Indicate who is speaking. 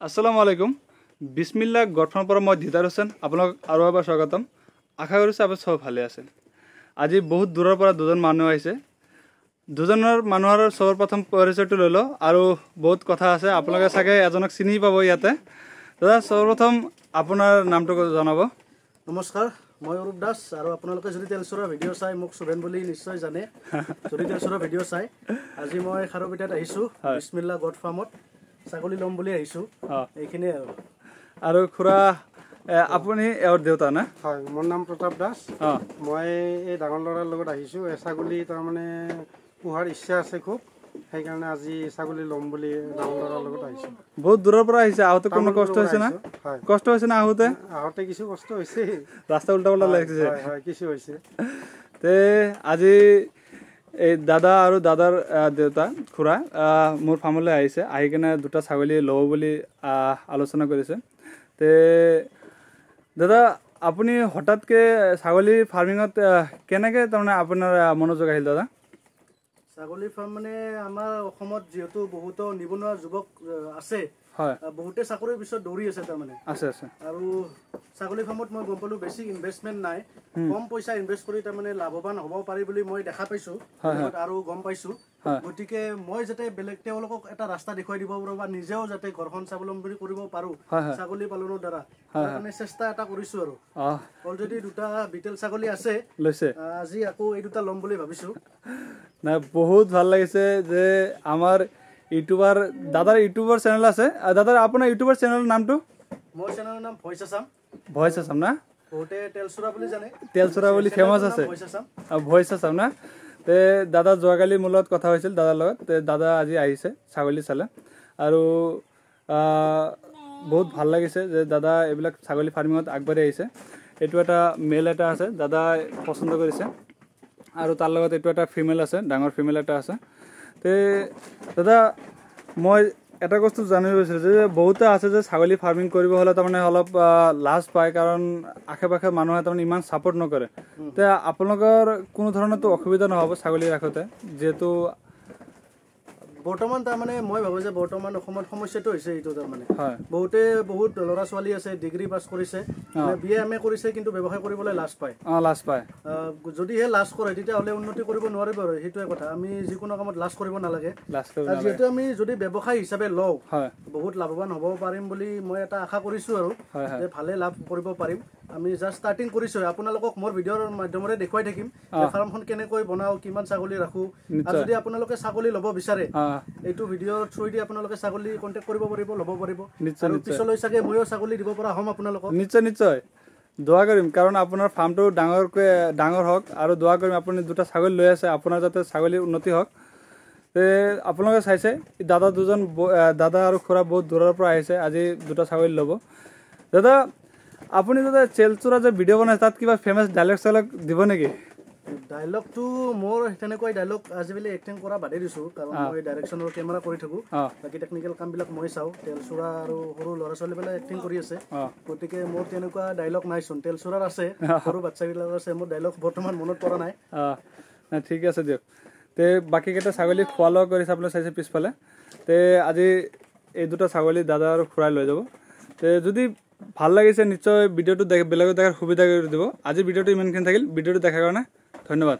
Speaker 1: আসসালামু আলাইকুম বিসমিল্লাহ গঠনৰ পৰা মই দিদাৰ হোসেন আপোনাক আৰু এবাৰ স্বাগতম আশা কৰিছো আপুনি সব ভালে আছে আজি বহুত দূৰৰ পৰা দুজন মানুহ আহিছে দুজনৰ মানুহৰ সৰ্বপ্ৰথম পৰিচয়টো লৈ লও আৰু বহুত কথা আছে আপোনালোকে চাগে এজনক চিনি পাব ইয়াতে দাদা সৰ্বপ্ৰথম আপোনাৰ নামটো জনাব
Speaker 2: নমস্কাৰ মই অৰূপ দাস আৰু আপোনালোকে যদি তেলচুৰৰ ভিডিঅ' চাই মোক সুবেন বুলি নিশ্চয় জানে যদি তেলচুৰৰ ভিডিঅ' চাই আজি মই খাৰবিটাত আহিছো বিসমিল্লাহ গড ফাৰ্মত ছাগলী লম বুলি আহিছো এইখিনি
Speaker 1: আৰু খুৰা আপুনি এৰ দেউতা না
Speaker 3: হয় মোৰ নাম প্ৰতাপ দাস মই এই ডাঙৰ ল'ৰাৰ লগত আহিছো ছাগলী তাৰমানে পোহাৰ ইচ্ছা আছে খুব সেইকাৰণে আজি ছাগলী লম বুলি ডাঙৰ ল'ৰাৰ লগত আহিছো
Speaker 1: বহুত দূৰৰ পৰা আহিছে আহোতে কোনো কষ্ট হৈছে না কষ্ট হৈছে না আহোতে
Speaker 3: কিছু কষ্ট হৈছে
Speaker 1: ৰাস্তা উল্টা উল্টা লাগিছে
Speaker 3: হয় কিছু হৈছে
Speaker 1: তে আজি এই দাদা আৰু দাদাৰ দেউতা খুৰা মোৰ ফাৰ্মলৈ আহিছে আহি কিনে দুটা ছাগলী লব বুলি আলোচনা কৰিছে তে দাদা আপুনি হঠাৎকে ছাগলী ফাৰ্মিঙত কেনেকৈ তাৰমানে আপোনাৰ মনোযোগ আহিল দাদা
Speaker 2: ছাগলী ফাৰ্ম মানে আমাৰ অসমত যেহেতু বহুতো নিবনুৱা যুৱক আছে
Speaker 1: হয়
Speaker 2: বহুতে চাকৰিৰ পিছত দৌৰি আছে তাৰমানে
Speaker 1: আছে আছে
Speaker 2: আৰু ছাগলী ফাৰ্মত মই গম পালো বেছি ইনভেষ্টমেণ্ট নাই কম পইচা ইনভেষ্ট কৰি তাৰমানে লাভৱান হ'ব পাৰি বুলি মই দেখা পাইছো আৰু গম পাইছো গতিকে মই যাতে বেলেগ তেওঁলোকক এটা ৰাস্তা দেখুৱাই দিব পাৰো বা নিজেও যাতে ঘৰখন স্বাৱলম্বী কৰিব পাৰো ছাগলী পালনৰ দ্বাৰা মানে চেষ্টা এটা কৰিছো আৰু অলৰেডি দুটা বিটেল ছাগলী আছে
Speaker 1: লৈছে
Speaker 2: আজি আকৌ এই দুটা ল'ম বুলি ভাবিছো
Speaker 1: না বহুত ভাল লাগিছে যে আমাৰ ইউটিউবাৰ দাদাৰ ইউটিউবৰ চেনেল আছে দাদাৰ আপোনাৰ ইউটিউবৰ চেনেলৰ নামটো
Speaker 2: মোৰ চেনেলৰ নাম
Speaker 1: ভইচ আছাম না
Speaker 2: বহুতে তেলচুৰা বুলি জানে
Speaker 1: তেলচুৰা বুলি ফেমাছ আছে ভইচ আছাম না তে দাদা যোৱাকালি মোৰ লগত কথা হৈছিল দাদাৰ লগত তে দাদা আজি আহিছে ছাগলী চালে আৰু বহুত ভাল লাগিছে যে দাদা এইবিলাক ছাগলী ফাৰ্মিঙত আগবাঢ়ি আহিছে এইটো এটা মেল এটা আছে দাদা পচন্দ কৰিছে আৰু তাৰ লগত এইটো এটা ফিমেল আছে ডাঙৰ ফিমেল এটা আছে তে দাদা মই এটা বস্তু জানিব বিচাৰিছোঁ যে বহুতে আছে যে ছাগলী ফাৰ্মিং কৰিব হ'লে তাৰমানে অলপ লাজ পায় কাৰণ আশে পাশে মানুহে তাৰমানে ইমান ছাপোৰ্ট নকৰে তে আপোনালোকৰ কোনো ধৰণৰতো অসুবিধা নহ'ব ছাগলী ৰাখোঁতে যিহেতু
Speaker 2: বৰ্তমান তাৰমানে মই ভাবোঁ যে বৰ্তমান অসমত সমস্যাটো হৈছে এইটো তাৰমানে বহুতে বহুত ল'ৰা ছোৱালী আছে ডিগ্ৰী পাছ কৰিছে BA MA কৰিছে কিন্তু ব্যৱসায় কৰিবলৈ লাজ পায় যদিহে লাজ কৰে তেতিয়াহ'লে উন্নতি কৰিব নোৱাৰিব আৰু সেইটোৱে কথা আমি যিকোনো কামত লাজ কৰিব নালাগে যিহেতু আমি যদি ব্যৱসায় হিচাপে লওঁ বহুত লাভৱান হ'ব পাৰিম বুলি মই এটা আশা কৰিছোঁ আৰু যে ভালে লাভ কৰিব পাৰিম আমি জাষ্ট ষ্টাৰ্টিং কৰিছোঁ আপোনালোকক মোৰ ভিডিঅ'ৰ মাধ্যমেৰে দেখুৱাই থাকিম ফাৰ্মখন কেনেকৈ বনাওঁ কিমান ছাগলী ৰাখোঁ আৰু যদি আপোনালোকে ছাগলী ল'ব বিচাৰে এইটো ভিডিঅ'ৰ থ্ৰুদি আপোনালোকে ছাগলী কণ্টেক্ট কৰিব পাৰিব ল'ব পাৰিব আৰু পিছলৈ চাগে ময়ো ছাগলী দিব পৰা হ'ম আপোনালোকক
Speaker 1: নিশ্চয় দোৱা কৰিম কাৰণ আপোনাৰ ফাৰ্মটো ডাঙৰ হওক আৰু দোৱা কৰিম আপুনি দুটা ছাগলী লৈ আছে আপোনাৰ যাতে ছাগলী উন্নতি হওক তে আপোনালোকে চাইছে দাদা আৰু খুৰা বহুত দূৰৰ পৰা আহিছে আজি দুটা ছাগলী ল'ব দাদা আপুনি যাতে তেলচুৰা যে ভিডিঅ' বনাইছে তাত কিবা ফেমাছ ডাইলগ চাইলগ দিব নেকি
Speaker 2: ডাইলগটো মোৰ তেনেকৈ ডাইলগ আজিকালি এক্টিং কৰা বাদেই দিছোঁ কাৰণ মই ডাইৰেকশ্যনৰ কেমেৰা কৰি থাকোঁ বাকী টেকনিকেল কামবিলাক মই চাওঁ তেলচুৰা আৰু সৰু ল'ৰা ছোৱালীবিলাক এক্টিং কৰি আছে গতিকে মোৰ তেনেকুৱা ডাইলগ নাইচোন তেলচুৰাৰ আছে সৰু বাচ্ছাবিলাকৰ আছে মোৰ ডাইলগ বৰ্তমান মনত পৰা নাই
Speaker 1: ঠিক আছে দিয়ক তে বাকীকেইটা ছাগলী খোৱা লোৱা কৰি চাবলৈ চাইছে পিছফালে তে আজি এই দুটা ছাগলী দাদা আৰু খুৰাই লৈ যাব তে যদি ভাল লাগিছে নিশ্চয় ভিডিঅ'টো বেলেগত দেখাৰ সুবিধা কৰি দিব আজি ভিডিঅ'টো ইমানখিনি থাকিল ভিডিঅ'টো দেখাৰ কাৰণে ধন্যবাদ